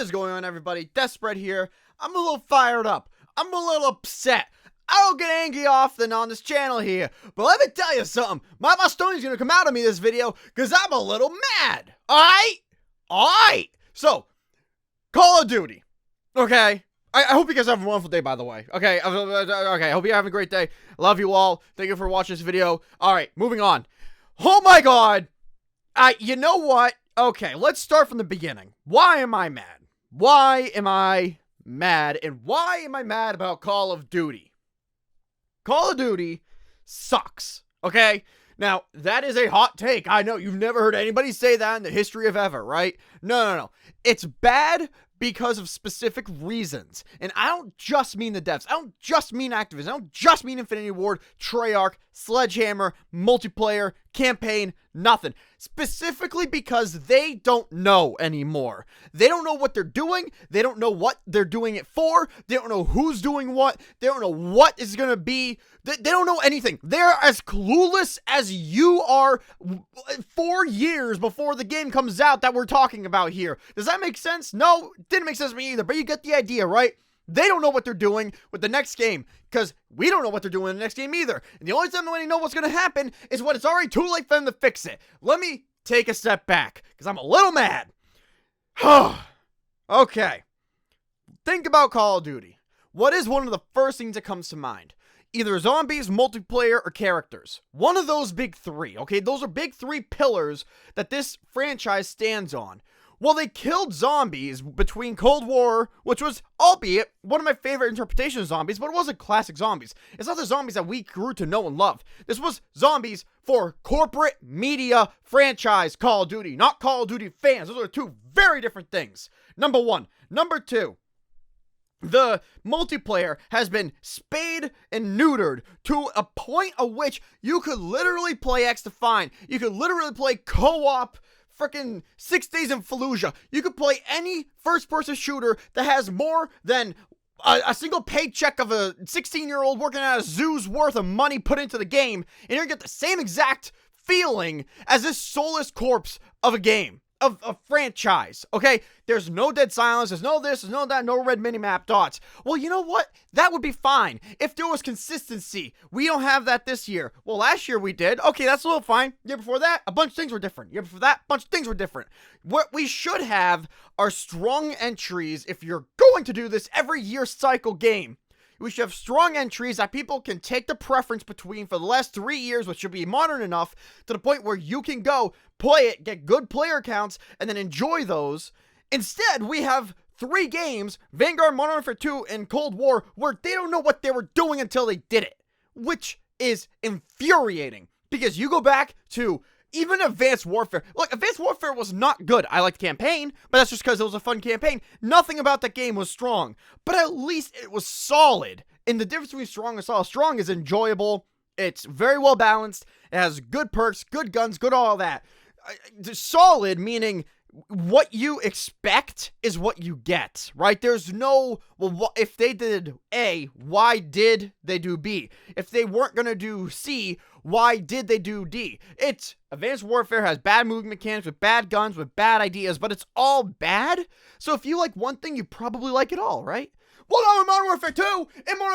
What is going on, everybody? DeathSpread here. I'm a little fired up. I'm a little upset. I don't get angry often on this channel here, but let me tell you something. My stomach's gonna come out of me this video because I'm a little mad. Alright? So, Call of Duty. Okay? I hope you guys have a wonderful day, by the way. Okay? I hope you're having a great day. Love you all. Thank you for watching this video. Alright, moving on. Oh my god! You know what? Okay, let's start from the beginning. Why am I mad? Why am I mad? And why am I mad about Call of Duty? Call of Duty sucks, okay? Now, that is a hot take. I know, you've never heard anybody say that in the history of ever, right? No. It's bad because of specific reasons. And I don't just mean the devs. I don't just mean Activision. I don't just mean Infinity Ward, Treyarch, Sledgehammer, multiplayer, campaign, nothing. Specifically because they don't know anymore. They don't know what they're doing. They don't know what they're doing it for. They don't know who's doing what. They don't know what is going to be. They don't know anything. They're as clueless as you are 4 years before the game comes out that we're talking about here. Does that make sense? No, it didn't make sense to me either, but you get the idea, right? They don't know what they're doing with the next game, because we don't know what they're doing in the next game either. And the only time they know what's going to happen is when it's already too late for them to fix it. Let me take a step back, because I'm a little mad. Okay. Think about Call of Duty. What is one of the first things that comes to mind? Either zombies, multiplayer, or characters. One of those big three, okay? Those are big three pillars that this franchise stands on. Well, they killed zombies between Cold War, which was, albeit, one of my favorite interpretations of zombies, but it wasn't classic zombies. It's not the zombies that we grew to know and love. This was zombies for corporate media franchise Call of Duty, not Call of Duty fans. Those are two very different things. Number one. Number two. The multiplayer has been spayed and neutered to a point at which you could literally play X Defiant. You could literally play co-op freaking 6 Days in Fallujah. You could play any first-person shooter that has more than a single paycheck of a 16-year-old working at a zoo's worth of money put into the game, and you're gonna get the same exact feeling as this soulless corpse of a game. Of a franchise, okay? There's no dead silence, there's no this, there's no that, no red minimap dots. Well, you know what? That would be fine if there was consistency. We don't have that this year. Well, last year we did. Okay, that's a little fine. Year before that, a bunch of things were different. Year before that, a bunch of things were different. What we should have are strong entries if you're going to do this every year cycle game. We should have strong entries that people can take the preference between for the last 3 years, which should be modern enough to the point where you can go, play it, get good player counts, and then enjoy those. Instead, we have 3 games, Vanguard, Modern Warfare 2, and Cold War, where they don't know what they were doing until they did it, which is infuriating. Because you go back to even Advanced Warfare. Look, Advanced Warfare was not good. I liked the campaign, but that's just because it was a fun campaign. Nothing about that game was strong, but at least it was solid. And the difference between strong and solid, strong is enjoyable. It's very well balanced. It has good perks, good guns, good all that. Solid meaning what you expect is what you get, right? There's no, well, if they did A, why did they do B? If they weren't going to do C, why did they do D? It's Advanced Warfare has bad movement mechanics with bad guns, with bad ideas, but it's all bad. So if you like one thing, you probably like it all, right? Well, no, in Modern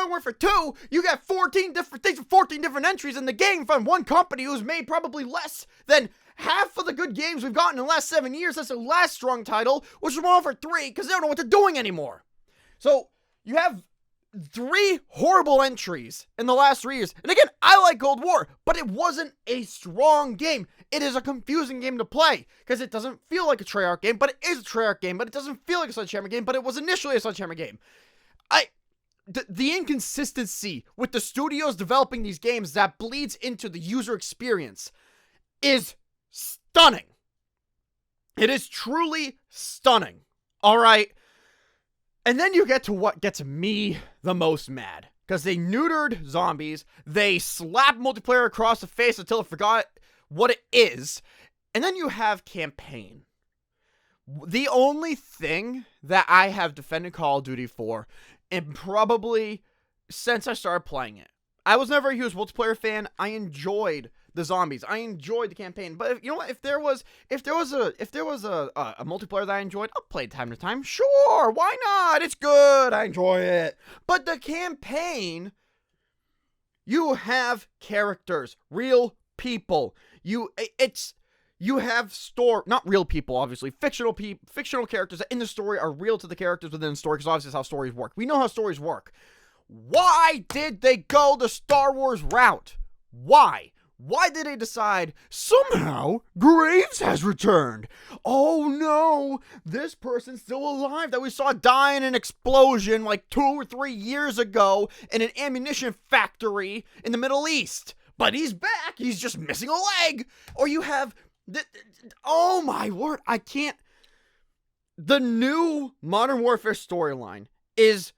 Warfare 2, you got 14 different things, 14 different entries in the game from one company who's made probably less than half of the good games we've gotten in the last 7 years. That's the last strong title, which is Modern Warfare 3, because they don't know what they're doing anymore. So, you have 3 horrible entries in the last 3 years. And again, I like Cold War, but it wasn't a strong game. It is a confusing game to play, because it doesn't feel like a Treyarch game, but it is a Treyarch game, but it doesn't feel like a Sledgehammer game, but it was initially a Sledgehammer game. The inconsistency with the studios developing these games that bleeds into the user experience is stunning. It is truly stunning. All right. And then you get to what gets me the most mad. Because they neutered zombies. They slapped multiplayer across the face until I forgot what it is. And then you have campaign. The only thing that I have defended Call of Duty for, and probably since I started playing it, I was never a huge multiplayer fan. I enjoyed the zombies. I enjoyed the campaign. But you know what? If there was a multiplayer that I enjoyed, I'll play it time to time. Sure, why not? It's good. I enjoy it. But the campaign, you have characters, real people. You have not real people, obviously, fictional characters that in the story are real to the characters within the story, because obviously that's how stories work. We know how stories work. Why did they go the Star Wars route? Why? Why did they decide, somehow, Graves has returned? Oh no, this person's still alive that we saw die in an explosion like 2 or 3 years ago in an ammunition factory in the Middle East. But he's back, he's just missing a leg. Or you have, oh my word, I can't. The new Modern Warfare storyline is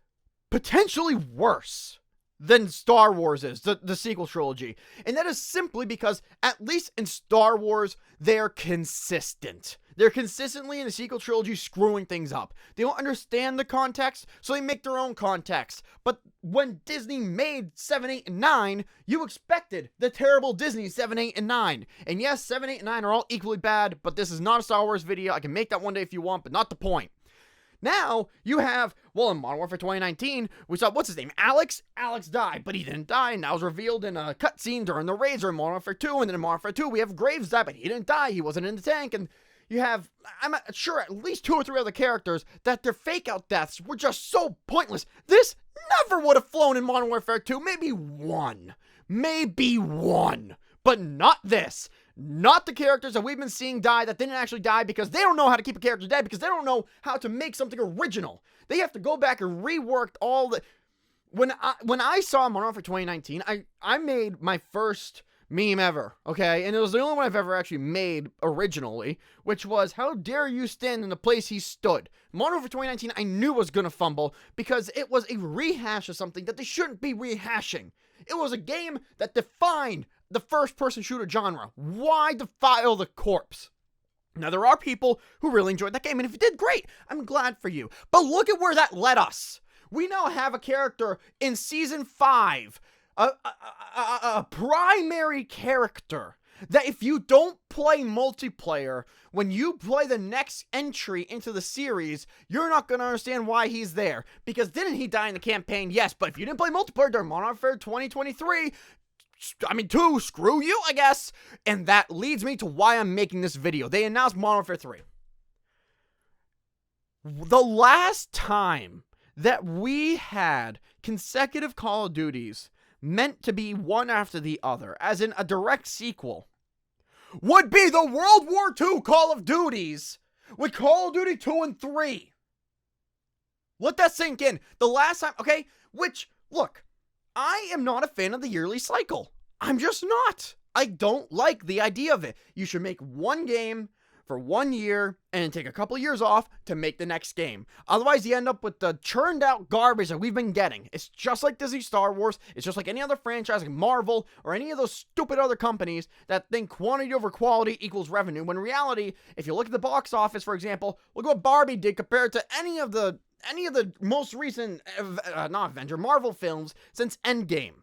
potentially worse than Star Wars is, the sequel trilogy. And that is simply because, at least in Star Wars, they're consistent. They're consistently in the sequel trilogy screwing things up. They don't understand the context, so they make their own context. But when Disney made 7, 8, and 9, you expected the terrible Disney 7, 8, and 9. And yes, 7, 8, and 9 are all equally bad, but this is not a Star Wars video. I can make that one day if you want, but not the point. Now, you have, well, in Modern Warfare 2019, we saw, what's his name, Alex? Alex died, but he didn't die, and that was revealed in a cutscene during the raids or in Modern Warfare 2, and then in Modern Warfare 2, we have Graves die, but he didn't die, he wasn't in the tank, and you have, I'm sure, at least 2 or 3 other characters that their fake-out deaths were just so pointless. This never would have flown in Modern Warfare 2, maybe one, but not this. Not the characters that we've been seeing die that didn't actually die because they don't know how to keep a character dead, because they don't know how to make something original. They have to go back and rework all the... When I saw Modern Warfare 2019, I made my first meme ever, okay? And it was the only one I've ever actually made originally, which was, how dare you stand in the place he stood? Modern Warfare 2019 I knew was gonna fumble because it was a rehash of something that they shouldn't be rehashing. It was a game that defined the first-person shooter genre. Why defile the corpse? Now, there are people who really enjoyed that game, and if you did, great. I'm glad for you. But look at where that led us. We now have a character in Season 5, a primary character, that if you don't play multiplayer, when you play the next entry into the series, you're not going to understand why he's there. Because didn't he die in the campaign? Yes, but if you didn't play multiplayer during Modern Warfare 2023... 2, screw you, I guess. And that leads me to why I'm making this video. They announced Modern Warfare 3. The last time that we had consecutive Call of Duties meant to be one after the other, as in a direct sequel, would be the World War II Call of Duties with Call of Duty 2 and 3. Let that sink in. The last time, okay, which, look, I am not a fan of the yearly cycle. I'm just not. I don't like the idea of it. You should make one game for 1 year and take a couple years off to make the next game. Otherwise, you end up with the churned out garbage that we've been getting. It's just like Disney Star Wars. It's just like any other franchise like Marvel or any of those stupid other companies that think quantity over quality equals revenue. When in reality, if you look at the box office, for example, look what Barbie did compared to any of the most recent, Marvel films since Endgame.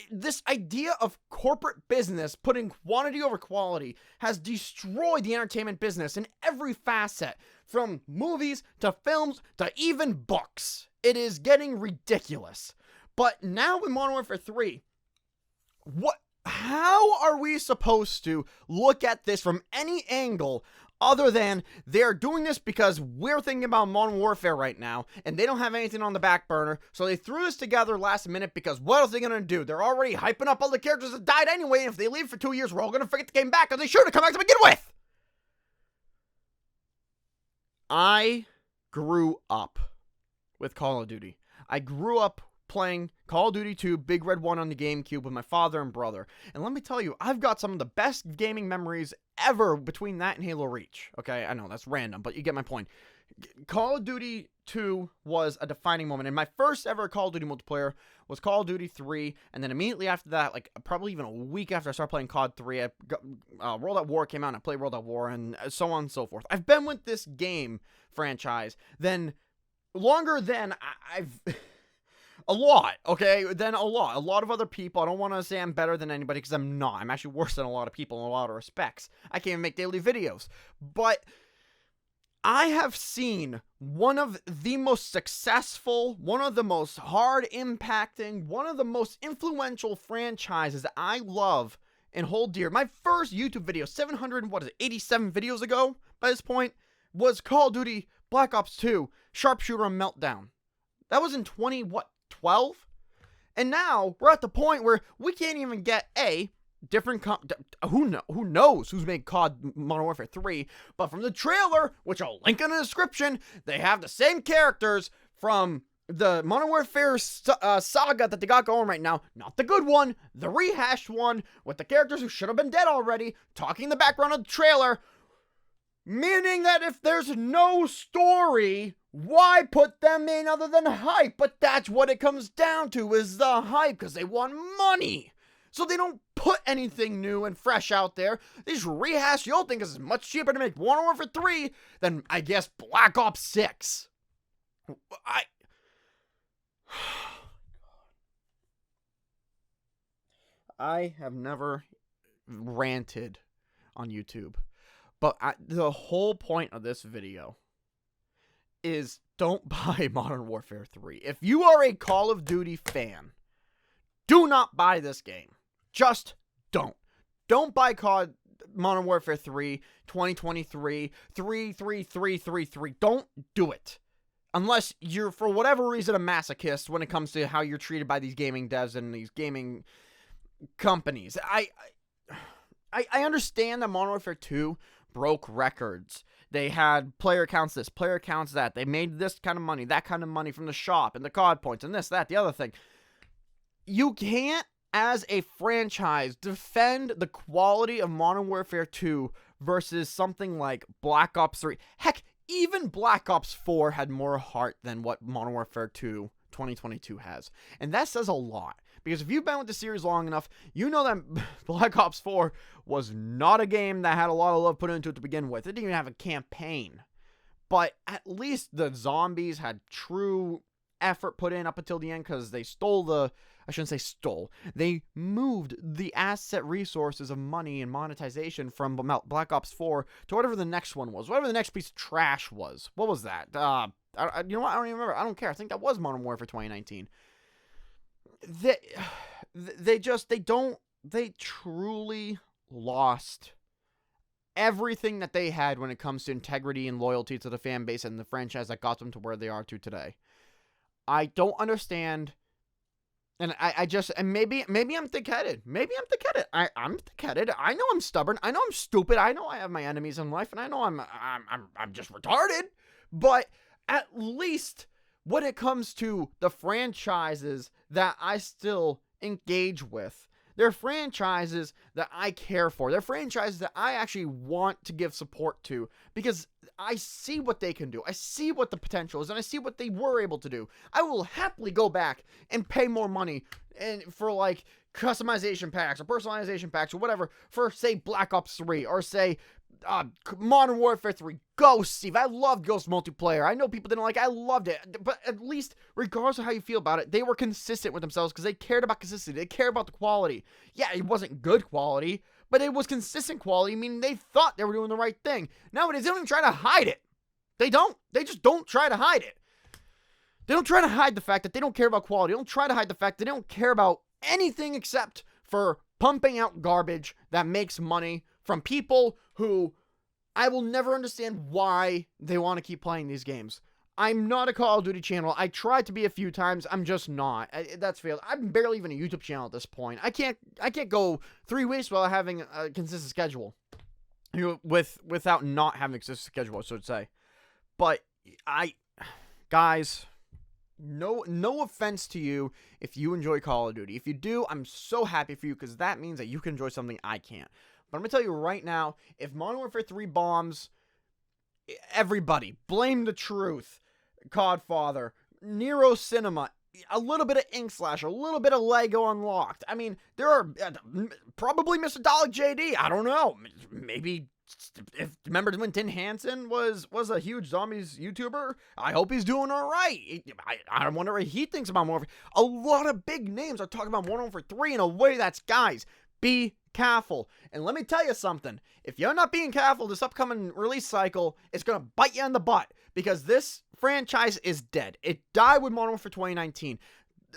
This idea of corporate business putting quantity over quality has destroyed the entertainment business in every facet, from movies to films to even books. It is getting ridiculous. But now with Modern Warfare 3, how are we supposed to look at this from any angle other than they're doing this because we're thinking about Modern Warfare right now, and they don't have anything on the back burner, so they threw this together last minute because what else are they going to do? They're already hyping up all the characters that died anyway, and if they leave for 2 years, we're all going to forget the game back, because they should have come back to begin with! I grew up with Call of Duty. I grew up playing Call of Duty 2, Big Red 1 on the GameCube with my father and brother. And let me tell you, I've got some of the best gaming memories ever between that and Halo Reach. Okay, I know, that's random, but you get my point. Call of Duty 2 was a defining moment, and my first ever Call of Duty multiplayer was Call of Duty 3, and then immediately after that, like probably even a week after I started playing COD 3, World at War came out, and I played World at War, and so on and so forth. I've been with this game franchise longer than A lot, okay? Then a lot. A lot of other people. I don't want to say I'm better than anybody because I'm not. I'm actually worse than a lot of people in a lot of respects. I can't even make daily videos. But I have seen one of the most successful, one of the most hard impacting, one of the most influential franchises that I love and hold dear. My first YouTube video, 87 videos ago by this point, was Call of Duty Black Ops 2 Sharpshooter and Meltdown. That was in 12? And now we're at the point where we can't even get different who knows who's made COD Modern Warfare 3, but from the trailer, which I'll link in the description, they have the same characters from the Modern Warfare saga that they got going right now. Not the good one, the rehashed one, with the characters who should have been dead already, talking in the background of the trailer. Meaning that if there's no story, why put them in other than hype? But that's what it comes down to, is the hype, because they want money. So they don't put anything new and fresh out there. They just rehash the old thing because it's much cheaper to make Modern Warfare 3 than, I guess, Black Ops 6. I have never ranted on YouTube. But the whole point of this video is don't buy Modern Warfare 3. If you are a Call of Duty fan, do not buy this game. Just don't. Don't buy COD Modern Warfare 3 2023 33333. Don't do it. Unless you're, for whatever reason, a masochist when it comes to how you're treated by these gaming devs and these gaming companies. I understand that Modern Warfare 2 broke records. They had player counts this, player counts that. They made this kind of money, that kind of money from the shop and the COD points and this, that, the other thing. You can't, as a franchise, defend the quality of Modern Warfare 2 versus something like Black Ops 3. Heck, even Black Ops 4 had more heart than what Modern Warfare 2 2022 has. And that says a lot. Because if you've been with the series long enough, you know that Black Ops 4 was not a game that had a lot of love put into it to begin with. It didn't even have a campaign. But at least the zombies had true effort put in up until the end, because they stole the... I shouldn't say stole. They moved the asset resources of money and monetization from Black Ops 4 to whatever the next one was. Whatever the next piece of trash was. What was that? You know what? I don't even remember. I don't care. I think that was Modern Warfare 2019. They truly lost everything that they had when it comes to integrity and loyalty to the fan base and the franchise that got them to where they are to today. I don't understand. And I just, and maybe I'm thick-headed. Maybe I'm thick-headed. I'm thick-headed. I know I'm stubborn. I know I'm stupid. I know I have my enemies in life, and I know I'm just retarded. But at least when it comes to the franchises that I still engage with, they're franchises that I care for. They're franchises that I actually want to give support to, because I see what they can do. I see what the potential is, and I see what they were able to do. I will happily go back and pay more money and for like customization packs or personalization packs or whatever for, say, Black Ops 3 or say Modern Warfare 3, Ghost, Steve. I loved Ghost multiplayer. I know people didn't like it. I loved it. But at least, regardless of how you feel about it, they were consistent with themselves because they cared about consistency. They cared about the quality. Yeah, it wasn't good quality, but it was consistent quality, meaning they thought they were doing the right thing. Nowadays, they don't even try to hide it. They don't. They just don't try to hide it. They don't try to hide the fact that they don't care about quality. They don't try to hide the fact that they don't care about anything except for pumping out garbage that makes money from people who I will never understand why they want to keep playing these games. I'm not a Call of Duty channel. I tried to be a few times. I'm just not. That's failed. I'm barely even a YouTube channel at this point. I can't go 3 weeks without having a consistent schedule. Without not having a consistent schedule, I should say. But guys, no offense to you if you enjoy Call of Duty. If you do, I'm so happy for you, because that means that you can enjoy something I can't. But I'm going to tell you right now, if Modern Warfare 3 bombs, everybody, blame the truth, Codfather, Nero Cinema, a little bit of Ink Slash, a little bit of Lego Unlocked. I mean, there are probably Mr. Dalek JD. I don't know. Maybe remember when Tin Hansen was a huge zombies YouTuber? I hope he's doing all right. I wonder what he thinks about Modern Warfare. A lot of big names are talking about Modern Warfare 3 in a way that's, guys, be careful. And let me tell you something. If you're not being careful this upcoming release cycle, it's going to bite you in the butt, because this franchise is dead. It died with Modern Warfare 2019.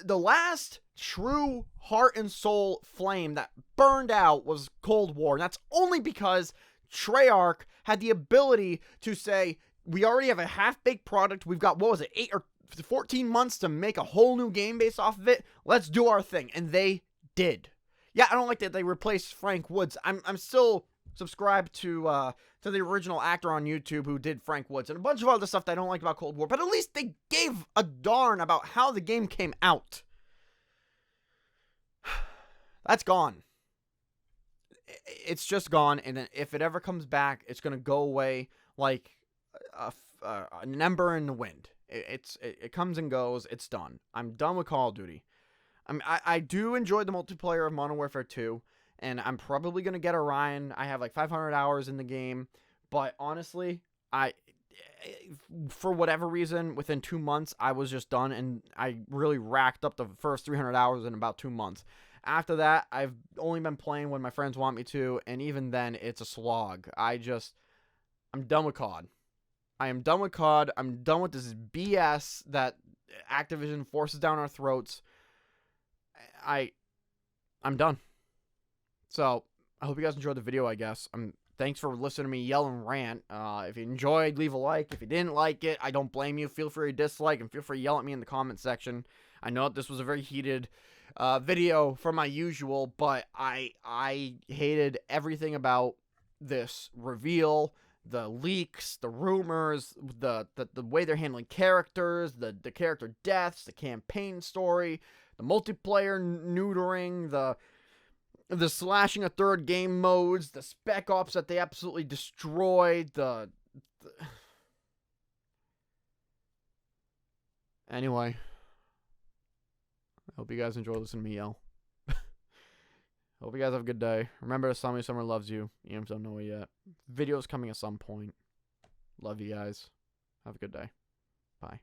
The last true heart and soul flame that burned out was Cold War. And that's only because Treyarch had the ability to say, we already have a half-baked product. We've got, 8 or 14 months to make a whole new game based off of it. Let's do our thing. And they did. Yeah, I don't like that they replaced Frank Woods. I'm still subscribed to the original actor on YouTube who did Frank Woods and a bunch of other stuff that I don't like about Cold War. But at least they gave a darn about how the game came out. That's gone. It's just gone, and if it ever comes back, it's gonna go away like an ember in the wind. It comes and goes. It's done. I'm done with Call of Duty. I do enjoy the multiplayer of Modern Warfare 2, and I'm probably gonna get Orion. I have like 500 hours in the game, but honestly, for whatever reason, within 2 months, I was just done, and I really racked up the first 300 hours in about 2 months. After that, I've only been playing when my friends want me to, and even then, it's a slog. I'm done with COD. I am done with COD. I'm done with this BS that Activision forces down our throats. I'm done. So, I hope you guys enjoyed the video, I guess. Thanks for listening to me yell and rant. If you enjoyed, leave a like. If you didn't like it, I don't blame you. Feel free to dislike, and feel free to yell at me in the comment section. I know this was a very heated video from my usual, but I hated everything about this reveal, the leaks, the rumors, the way they're handling characters, the character deaths, the campaign story, the multiplayer neutering, the slashing of third game modes, the spec ops that they absolutely destroyed, Anyway, I hope you guys enjoy listening to me yell. Hope you guys have a good day. Remember to somebody somewhere loves you. You don't know it yet. Video's coming at some point. Love you guys. Have a good day. Bye.